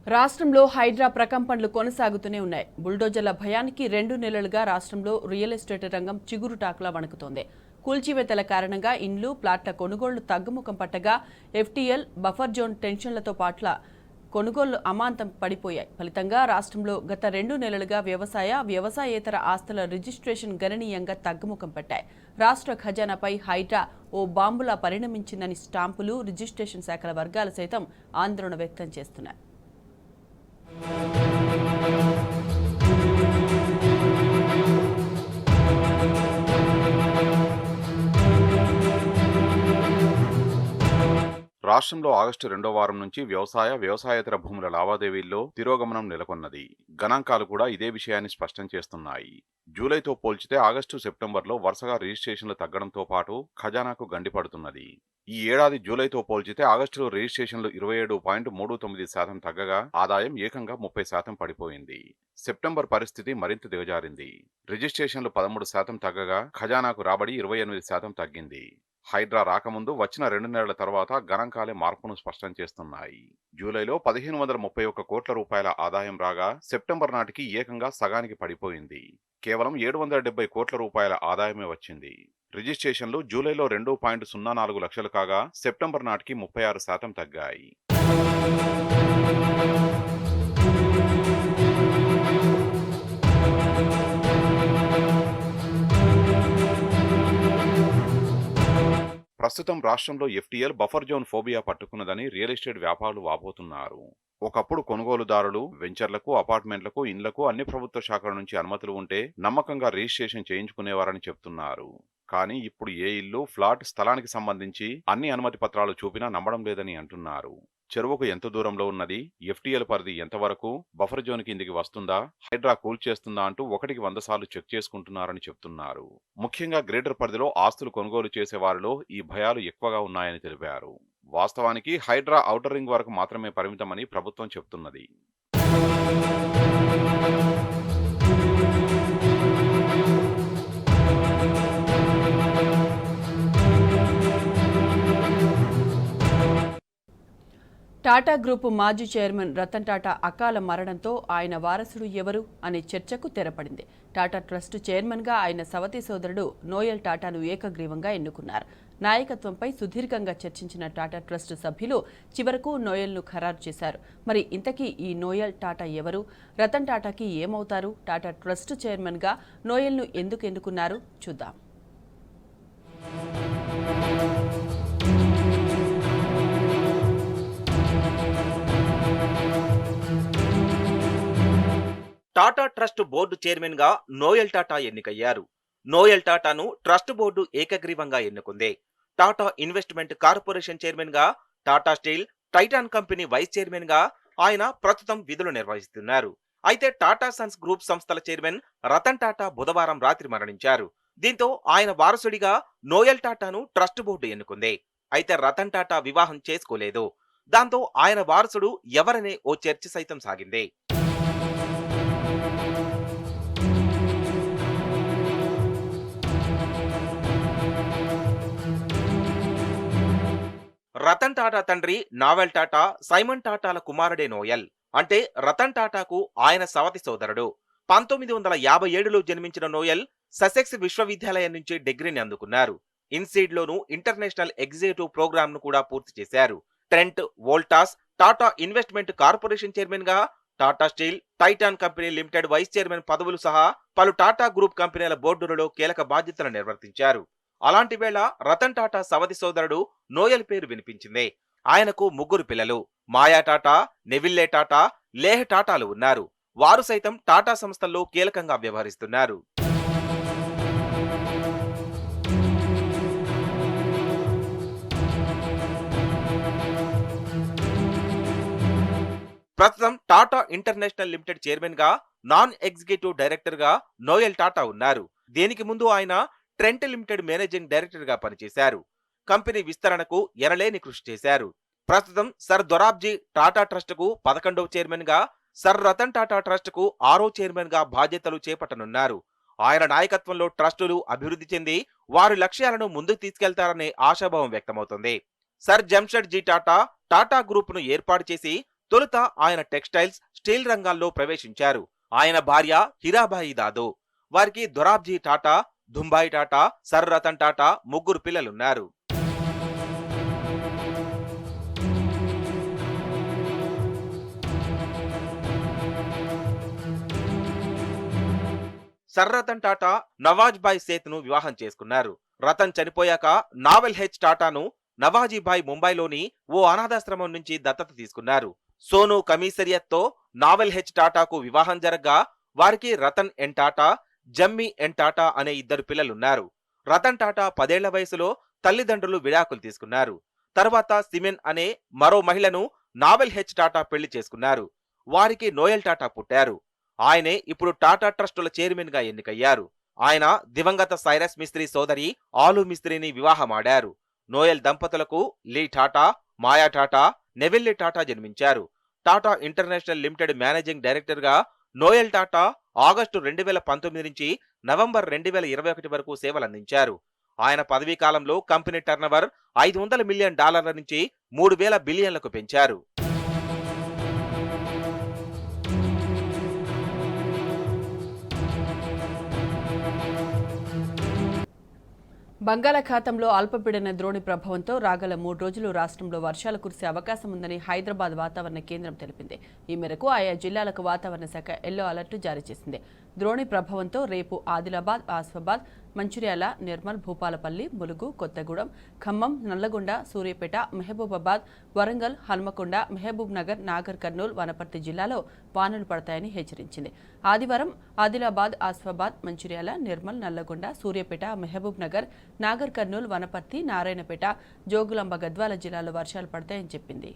రాష్ట్రంలో హైడ్రా ప్రకంపనలు కొనసాగుతూనే ఉన్నాయి. బుల్డోజర్ల భయానికి 2 నెలలుగా రాష్ట్రంలో రియల్ ఎస్టేట్ రంగం చిగురుటాకులా వణుకుతోంది. కూల్చివేతల కారణంగా ఇండ్లు, ప్లాట్ల కొనుగోళ్లు తగ్గుముఖం పట్టగా ఎఫ్టీఎల్, బఫర్ జోన్ టెన్షన్లతో పాట్ల కొనుగోళ్లు అమాంతం పడిపోయాయి. ఫలితంగా రాష్ట్రంలో గత 2 నెలలుగా వ్యవసాయేతర ఆస్తుల రిజిస్ట్రేషన్ గణనీయంగా తగ్గుముఖం పట్టాయి. రాష్ట్ర ఖజానాపై హైడ్రా ఓ బాంబులా పరిణమించిందని స్టాంపులు, రిజిస్ట్రేషన్ శాఖల వర్గాలు సైతం ఆందోళన వ్యక్తం చేస్తున్నాయి. రాష్ట్రంలో ఆగస్టు 2వ వారం నుంచి వ్యవసాయేతర భూముల లావాదేవీల్లో తిరోగమనం నెలకొన్నది. గణాంకాలు కూడా ఇదే విషయాన్ని స్పష్టం చేస్తున్నాయి. జూలైతో పోల్చితే ఆగస్టు, సెప్టెంబర్లో వరుసగా రిజిస్ట్రేషన్లు తగ్గడంతో పాటు ఖజానాకు గండిపడుతున్నది. ఈ ఏడాది జూలైతో పోల్చితే ఆగస్టులో రిజిస్ట్రేషన్లు 27.39% తగ్గగా ఆదాయం ఏకంగా 30% పడిపోయింది. సెప్టెంబర్ పరిస్థితి మరింత దిగజారింది. రిజిస్ట్రేషన్లు 13% తగ్గగా ఖజానాకు రాబడి 28% తగ్గింది. హైడ్రా రాకముందు వచ్చిన 2 నెలల తర్వాత గణాంకాలే మార్పును స్పష్టం చేస్తున్నాయి. జూలైలో 1531 కోట్ల రూపాయల ఆదాయం రాగా సెప్టెంబర్ నాటికి ఏకంగా సగానికి పడిపోయింది. కేవలం 770 కోట్ల రూపాయల ఆదాయమే వచ్చింది. రిజిస్ట్రేషన్లు జూలైలో 2.04 లక్షలు కాగా సెప్టెంబర్ నాటికి 36% తగ్గాయి. ప్రస్తుతం రాష్ట్రంలో ఎఫ్టీఎల్, బఫర్ జోన్ ఫోబియా పట్టుకున్నదని రియల్ ఎస్టేట్ వ్యాపారులు వాపోతున్నారు. ఒకప్పుడు కొనుగోలుదారులు వెంచర్లకు, అపార్ట్మెంట్లకు, ఇండ్లకు అన్ని ప్రభుత్వ శాఖల నుంచి అనుమతులు ఉంటే నమ్మకంగా రిజిస్ట్రేషన్ చేయించుకునేవారని చెప్తున్నారు. కానీ ఇప్పుడు ఏ ఇల్లు, ఫ్లాట్, స్థలానికి సంబంధించి అన్ని అనుమతి పత్రాలు చూపినా నమ్మడం లేదని అంటున్నారు. చెరువుకు ఎంత దూరంలో ఉన్నది, ఎఫ్టీఎల్ పరిధి ఎంతవరకు, బఫర్ జోన్ కిందికి వస్తుందా, హైడ్రా కూల్చేస్తుందా అంటూ 1కి 100 సార్లు చెక్ చేసుకుంటున్నారని చెప్తున్నారు. ముఖ్యంగా గ్రేటర్ పరిధిలో ఆస్తులు కొనుగోలు చేసే వారిలో ఈ భయాలు ఎక్కువగా ఉన్నాయని తెలిపారు. వాస్తవానికి హైడ్రా ఔటర్ రింగ్ వరకు మాత్రమే పరిమితమని ప్రభుత్వం చెప్తున్నది. టాటా గ్రూప్ మాజీ చైర్మన్ రతన్ టాటా అకాల మరణంతో ఆయన వారసుడు ఎవరు అనే చర్చకు తెరపడింది. టాటా ట్రస్ట్ చైర్మన్గా ఆయన సవతి సోదరుడు నోయల్ టాటాను ఏకగ్రీవంగా ఎన్నుకున్నారు. నాయకత్వంపై సుదీర్ఘంగా చర్చించిన టాటా ట్రస్ట్ సభ్యులు చివరకు నోయల్ను ఖరారు చేశారు. మరి ఇంతకీ ఈ నోయల్ టాటా ఎవరు? రతన్ టాటాకి ఏమవుతారు? టాటా ట్రస్ట్ చైర్మన్గా నోయల్ను ఎందుకు ఎన్నుకున్నారు? చూద్దాం. టాటా ట్రస్ట్ బోర్డు చైర్మన్ గా నోయల్ టాటా ఎన్నికయ్యారు. నోయల్ టాటాను ట్రస్ట్ బోర్డు ఏకగ్రీవంగా ఎన్నుకుంది. టాటా ఇన్వెస్ట్మెంట్ కార్పొరేషన్ చైర్మన్ గా, Tata steel, Titan company vice chairman గా ఆయన ప్రస్తుతం విధులు నిర్వహిస్తున్నారు. అయితే టాటా సన్స్ గ్రూప్ సంస్థల చైర్మన్ రతన్ టాటా బుధవారం రాత్రి మరణించారు. దీంతో ఆయన వారసుడిగా నోయల్ టాటాను ట్రస్ట్ బోర్డు ఎన్నుకుంది. అయితే రతన్ టాటా వివాహం చేసుకోలేదు. దాంతో ఆయన వారసుడు ఎవరనే ఓ చర్చ సైతం సాగింది. రతన్ టాటా తండ్రి నావెల్ టాటా, సైమన్ టాటాల కుమారుడే నోయల్. అంటే రతన్ టాటాకు ఆయన సవతి సోదరుడు. 1957లో జన్మించిన నోయల్ ససెక్స్ విశ్వవిద్యాలయం నుంచి డిగ్రీని అందుకున్నారు. ఇన్సీడ్ లోను ఇంటర్నేషనల్ ఎగ్జిక్యూటివ్ ప్రోగ్రామ్ ను కూడా పూర్తి చేశారు. Trent Voltas Tata investment corporation chairman గా, Tata steel, Titan company limited vice chairman పదవులు సహా పలు టాటా గ్రూప్ కంపెనీల బోర్డులలో కీలక బాధ్యతలు నిర్వర్తించారు. అలాంటి వేళ రతన్ టాటా సవతి సోదరుడు నోయల్ పేరు వినిపించింది. ఆయనకు ముగ్గురు పిల్లలు మాయా టాటా, నెవిల్లే టాటా, లేహ్ టాటాలు ఉన్నారు. వారు సైతం టాటా సంస్థల్లో కీలకంగా వ్యవహరిస్తున్నారు. ప్రస్తుతం టాటా ఇంటర్నేషనల్ లిమిటెడ్ చైర్మన్ గా, నాన్ ఎగ్జిక్యూటివ్ డైరెక్టర్ గా నోయల్ టాటా ఉన్నారు. దీనికి ముందు ఆయన ట్రెంట్ లిమిటెడ్ మేనేజింగ్ డైరెక్టర్ గా పనిచేశారు. కంపెనీ విస్తరణకు ఎనలేని కృషి చేశారు. ప్రస్తుతం సర్ దొరాబ్జీ టాటా ట్రస్ట్ కు 11వ చైర్మన్ గా, సర్ రతన్ టాటా ట్రస్ట్ కు 6వ చైర్మన్ గా బాధ్యతలు చేపట్టనున్నారు. ఆయన నాయకత్వంలో ట్రస్టులు అభివృద్ధి చెంది వారి లక్ష్యాలను ముందుకు తీసుకెళ్తారనే ఆశాభావం వ్యక్తమవుతుంది. సర్ జంషెడ్ జీ టాటా టాటా గ్రూప్ ను ఏర్పాటు చేసి తొలుత ఆయన టెక్స్టైల్స్, స్టీల్ రంగాల్లో ప్రవేశించారు. ఆయన భార్య హీరాబాయి దాదో. వారికి దొరాబ్జీ టాటా, ధుంబాయి టాటా, సర్ రతన్ టాటా ముగ్గురు పిల్లలున్నారు. సర్ రతన్ టాటా నవాజ్భాయ్ సేత్ ను వివాహం చేసుకున్నారు. రతన్ చనిపోయాక నావెల్ హెచ్ టాటాను నవాజీభాయ్ ముంబైలోని ఓ అనాథాశ్రమం నుంచి దత్తత తీసుకున్నారు. సోను కమీసరియత్ తో నావెల్ హెచ్ టాటాకు వివాహం జరగ్గా వారికి రతన్ ఎన్ టాటా, జమ్మీ ఎన్ టాటా అనే ఇద్దరు పిల్లలున్నారు. రతన్ టాటా 10 ఏళ్ల వయసులో తల్లిదండ్రులు విడాకులు తీసుకున్నారు. తర్వాత సిమెన్ అనే మరో మహిళను నావెల్ హెచ్ టాటా పెళ్లి చేసుకున్నారు. వారికి నోయల్ టాటా పుట్టారు. ఆయనే ఇప్పుడు టాటా ట్రస్టుల చైర్మన్ గా ఎన్నికయ్యారు. ఆయన దివంగత సైరస్ మిస్త్రీ సోదరి ఆలు మిస్త్రీని వివాహమాడారు. నోయల్ దంపతులకు లీ టాటా, మాయా టాటా, నెవిల్లే టాటా జన్మించారు. Tata international limited managing director గా నోయల్ టాటా ఆగస్టు 2019 నుంచి నవంబర్ 2021 వరకు సేవలందించారు. ఆయన పదవీ కాలంలో కంపెనీ టర్నోవర్ $500 మిలియన్ నుంచి 3,000 బిలియన్లకు పెంచారు. బంగాళాఖాతంలో అల్పపీడన ద్రోణి ప్రభావంతో రాగల 3 రోజులు రాష్ట్రంలో వర్షాలు కురిసే అవకాశం ఉందని హైదరాబాద్ వాతావరణ కేంద్రం తెలిపింది. ఈ మేరకు ఆయా జిల్లాలకు వాతావరణ శాఖ ఎల్లో అలర్ట్ జారీ చేసింది. ద్రోణి ప్రభావంతో రేపు ఆదిలాబాద్, ఆసిఫాబాద్, మంచిర్యాల, నిర్మల్, భూపాలపల్లి, ములుగు, కొత్తగూడెం, ఖమ్మం, నల్లగొండ, సూర్యాపేట, మహబూబాబాద్, వరంగల్, హన్మకొండ, మహబూబ్ నగర్, నాగర్ కర్నూల్, వనపర్తి జిల్లాలో వానలు పడతాయని హెచ్చరించింది. ఆదివారం ఆదిలాబాద్, ఆసిఫాబాద్, మంచిర్యాల, నిర్మల్, నల్లగొండ, సూర్యాపేట, మహబూబ్ నగర్, నాగర్ కర్నూల్, వనపర్తి, నారాయణపేట, జోగులాంబ, గద్వాల జిల్లాలో వర్షాలు పడతాయని చెప్పింది.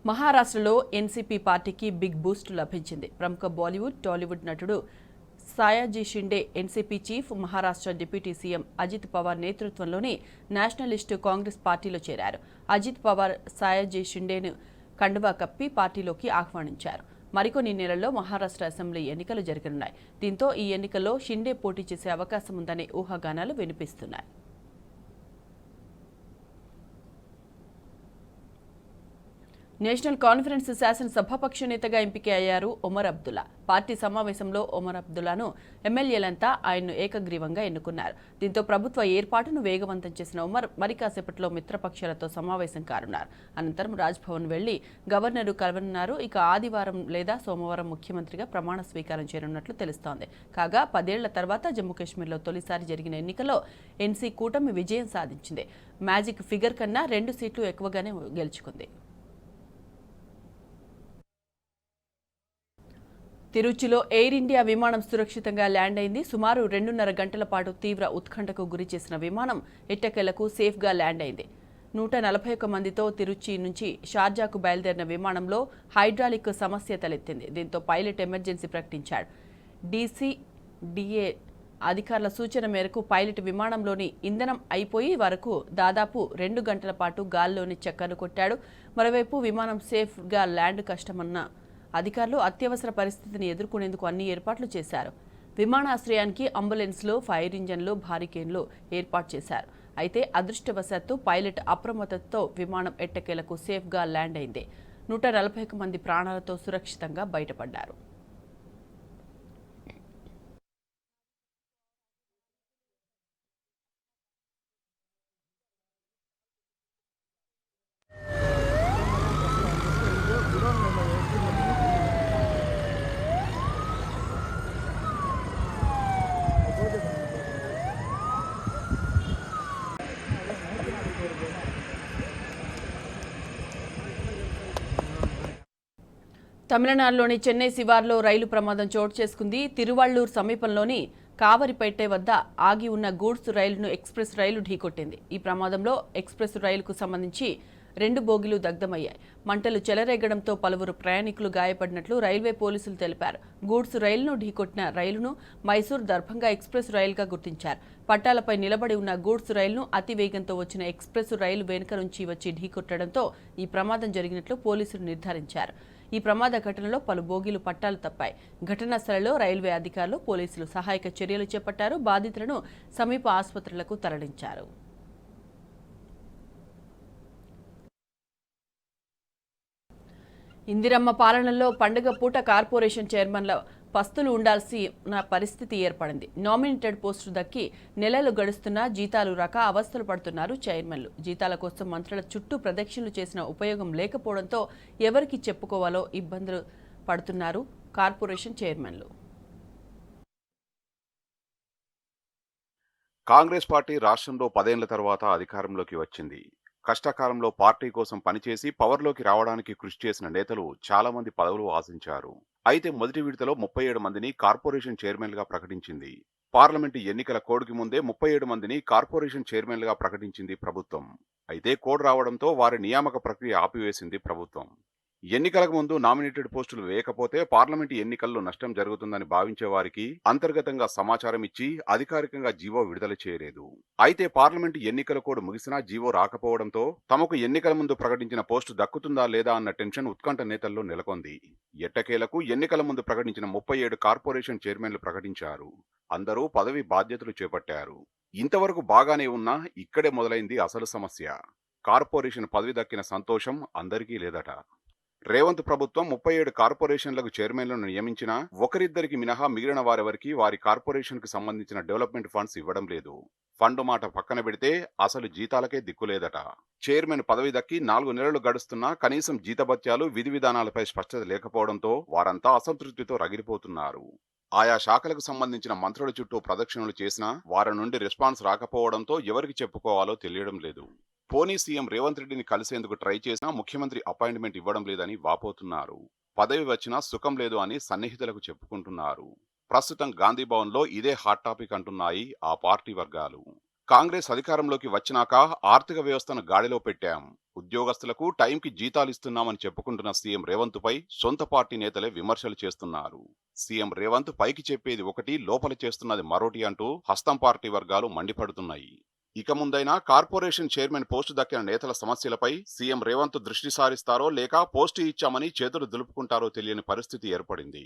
మహారాష్ట్రలో ఎన్సీపీ పార్టీకి బిగ్ బూస్ట్ లభించింది. ప్రముఖ బాలీవుడ్, టాలీవుడ్ నటుడు Sayaji Shinde NCP chief, Maharashtra deputy CM Ajit Pawar నేతృత్వంలోని నేషనలిస్టు కాంగ్రెస్ పార్టీలో చేరారు. అజిత్ పవార్ సాయాజీ షిండేను కండువా కప్పి పార్టీలోకి ఆహ్వానించారు. మరికొన్ని నెలల్లో మహారాష్ట్ర అసెంబ్లీ ఎన్నికలు జరగనున్నాయి. దీంతో ఈ ఎన్నికల్లో షిండే పోటీ చేసే అవకాశం ఉందనే ఊహాగానాలు వినిపిస్తున్నాయి. నేషనల్ కాన్ఫరెన్స్ శాసనసభాపక్ష నేతగా ఎంపిక అయ్యారు ఒమర్ అబ్దుల్లా. పార్టీ సమావేశంలో ఒమర్ అబ్దుల్లాను ఎమ్మెల్యేలంతా ఆయన్ను ఏకగ్రీవంగా ఎన్నుకున్నారు. దీంతో ప్రభుత్వ ఏర్పాటును వేగవంతం చేసిన ఒమర్ మరి కాసేపట్లో మిత్రపక్షాలతో సమావేశం కానున్నారు. అనంతరం రాజ్భవన్ వెళ్లి గవర్నరు కలవనున్నారు. ఇక ఆదివారం లేదా సోమవారం ముఖ్యమంత్రిగా ప్రమాణ స్వీకారం చేయనున్నట్లు తెలుస్తోంది. కాగా 10 ఏళ్ల తర్వాత జమ్మూ కాశ్మీర్లో తొలిసారి జరిగిన ఎన్నికల్లో ఎన్సీ కూటమి విజయం సాధించింది. మ్యాజిక్ ఫిగర్ కన్నా 2 సీట్లు ఎక్కువగానే గెలుచుకుంది. తిరుచిలో ఎయిర్ ఇండియా విమానం సురక్షితంగా ల్యాండ్ అయింది. సుమారు 2.5 గంటల పాటు తీవ్ర ఉత్కంఠకు గురి చేసిన విమానం ఎట్టకేలకు సేఫ్గా ల్యాండ్ అయింది. 141 మందితో తిరుచి నుంచి షార్జాకు బయలుదేరిన విమానంలో హైడ్రాలిక్ సమస్య తలెత్తింది. దీంతో పైలట్ ఎమర్జెన్సీ ప్రకటించాడు. డీసీడీఏ అధికారుల సూచన మేరకు పైలట్ విమానంలోని ఇంధనం అయిపోయి వరకు దాదాపు 2 గంటల పాటు గాల్లోని చక్కర్లు కొట్టాడు. మరోవైపు విమానం సేఫ్గా ల్యాండ్ కష్టమన్న అధికారులు అత్యవసర పరిస్థితిని ఎదుర్కొనేందుకు అన్ని ఏర్పాట్లు చేశారు. విమానాశ్రయానికి అంబులెన్స్లు, ఫైర్ ఇంజన్లు, బారికేన్లు ఏర్పాటు చేశారు. అయితే అదృష్టవశాత్తు పైలట్ అప్రమత్తతో విమానం ఎట్టకేలకు సేఫ్గా ల్యాండ్ అయింది. 141 మంది ప్రాణాలతో సురక్షితంగా బయటపడ్డారు. తమిళనాడులోని చెన్నై శివార్లో రైలు ప్రమాదం చోటు చేసుకుంది. తిరువళ్లూరు సమీపంలోని కావరిపేట వద్ద ఆగి ఉన్న గూడ్స్ రైలును ఎక్స్ప్రెస్ రైలు ఢీకొట్టింది. ఈ ప్రమాదంలో ఎక్స్ప్రెస్ రైలుకు సంబంధించి 2 బోగీలు దగ్ధమయ్యాయి. మంటలు చెలరేగడంతో పలువురు ప్రయాణికులు గాయపడినట్లు రైల్వే పోలీసులు తెలిపారు. గూడ్స్ రైలును ఢీకొట్టిన రైలును మైసూర్ దర్భంగా ఎక్స్ప్రెస్ రైలుగా గుర్తించారు. పట్టాలపై నిలబడి ఉన్న గూడ్స్ రైలును అతి వేగంతో వచ్చిన ఎక్స్ప్రెస్ రైలు వెనుక నుంచి వచ్చి ఢీకొట్టడంతో ఈ ప్రమాదం జరిగినట్లు పోలీసులు నిర్ధారించారు. ఈ ప్రమాద ఘటనలో పలు బోగీలు పట్టాలు తప్పాయి. ఘటనా స్థలంలో రైల్వే అధికారులు, పోలీసులు సహాయక చర్యలు చేపట్టారు. బాధితులను సమీప ఆసుపత్రులకు తరలించారు. ఇందిరమ్మ పాలనలో పండుగ పూట కార్పొరేషన్ చైర్మన్ల పస్తులు ఉండాల్సిన పరిస్థితి ఏర్పడింది. నామినేటెడ్ పోస్టు దక్కి నెలలు గడుస్తున్నా జీతాలు రాక అవస్థలు పడుతున్నారు చైర్మన్లు. జీతాల కోసం మంత్రుల చుట్టూ ప్రదక్షిణలు చేసిన ఉపయోగం లేకపోవడంతో ఎవరికి చెప్పుకోవాలో ఇబ్బందులు పడుతున్నారు కార్పొరేషన్ చైర్మన్లు. కాంగ్రెస్ పార్టీ రాష్ట్రంలో 10 ఏళ్ల తర్వాత అధికారంలోకి వచ్చింది. కష్టకాలంలో పార్టీ కోసం పనిచేసి పవర్లోకి రావడానికి కృషి చేసిన నేతలు చాలా మంది పదవులు ఆశించారు. అయితే మొదటి విడతలో 37 మందిని కార్పొరేషన్ చైర్మన్లుగా ప్రకటించింది. పార్లమెంటు ఎన్నికల కోడ్కి ముందే 37 మందిని కార్పొరేషన్ చైర్మన్లుగా ప్రకటించింది ప్రభుత్వం. అయితే కోడ్ రావడంతో వారి నియామక ప్రక్రియ ఆపివేసింది ప్రభుత్వం. ఎన్నికలకు ముందు నామినేటెడ్ పోస్టులు వేయకపోతే పార్లమెంటు ఎన్నికల్లో నష్టం జరుగుతుందని భావించే వారికి అంతర్గతంగా సమాచారం ఇచ్చి అధికారికంగా జీవో విడుదల చేయలేదు. అయితే పార్లమెంటు ఎన్నికల కోడ్ ముగిసినా జీవో రాకపోవడంతో తమకు ఎన్నికల ముందు ప్రకటించిన పోస్టు దక్కుతుందా లేదా అన్న టెన్షన్ ఉత్కంఠ నేతల్లో నెలకొంది. ఎట్టకేలకు ఎన్నికల ముందు ప్రకటించిన 37 కార్పొరేషన్ చైర్మన్లు ప్రకటించారు. అందరూ పదవి బాధ్యతలు చేపట్టారు. ఇంతవరకు బాగానే ఉన్నా ఇక్కడే మొదలైంది అసలు సమస్య. కార్పొరేషన్ పదవి దక్కిన సంతోషం అందరికీ లేదట. రేవంత్ ప్రభుత్వం 37 కార్పొరేషన్లకు చైర్మన్లను నియమించినా ఒకరిద్దరికి మినహా మిగిలిన వారెవరికి వారి కార్పొరేషన్కు సంబంధించిన డెవలప్మెంట్ ఫండ్స్ ఇవ్వడం లేదు. ఫండ్ మాట పక్కన పెడితే అసలు జీతాలకే దిక్కులేదట. చైర్మన్ పదవి దక్కి 4 నెలలు గడుస్తున్నా కనీసం జీతభత్యాలు, విధి విధానాలపై స్పష్టత లేకపోవడంతో వారంతా అసంతృప్తితో రగిలిపోతున్నారు. ఆయా శాఖలకు సంబంధించిన మంత్రుల చుట్టూ ప్రదక్షిణలు చేసినా వారి నుండి రెస్పాన్స్ రాకపోవడంతో ఎవరికి చెప్పుకోవాలో తెలియడం లేదు. పోనీ సీఎం రేవంత్ రెడ్డిని కలిసేందుకు ట్రై చేసినా ముఖ్యమంత్రి అపాయింట్మెంట్ ఇవ్వడం లేదని వాపోతున్నారు. పదవి వచ్చినా సుఖం లేదు అని సన్నిహితులకు చెప్పుకుంటున్నారు. ప్రస్తుతం గాంధీ భవన్లో ఇదే హాట్ టాపిక్ అంటున్నాయి ఆ పార్టీ వర్గాలు. కాంగ్రెస్ అధికారంలోకి వచ్చినాక ఆర్థిక వ్యవస్థను గాడిలో పెట్టాం, ఉద్యోగస్తులకు టైంకి జీతాలు ఇస్తున్నామని చెప్పుకుంటున్న సీఎం రేవంత్ పై సొంత పార్టీ నేతలే విమర్శలు చేస్తున్నారు. సీఎం రేవంత్ పైకి చెప్పేది ఒకటి, లోపల చేస్తున్నది మరోటి అంటూ హస్తం పార్టీ వర్గాలు మండిపడుతున్నాయి. ఇక ముందైనా కార్పొరేషన్ చైర్మన్ పోస్టు దక్కిన నేతల సమస్యలపై సీఎం రేవంత్ దృష్టి సారిస్తారో లేక పోస్టు ఇచ్చామని చేతులు దులుపుకుంటారో తెలియని పరిస్థితి ఏర్పడింది.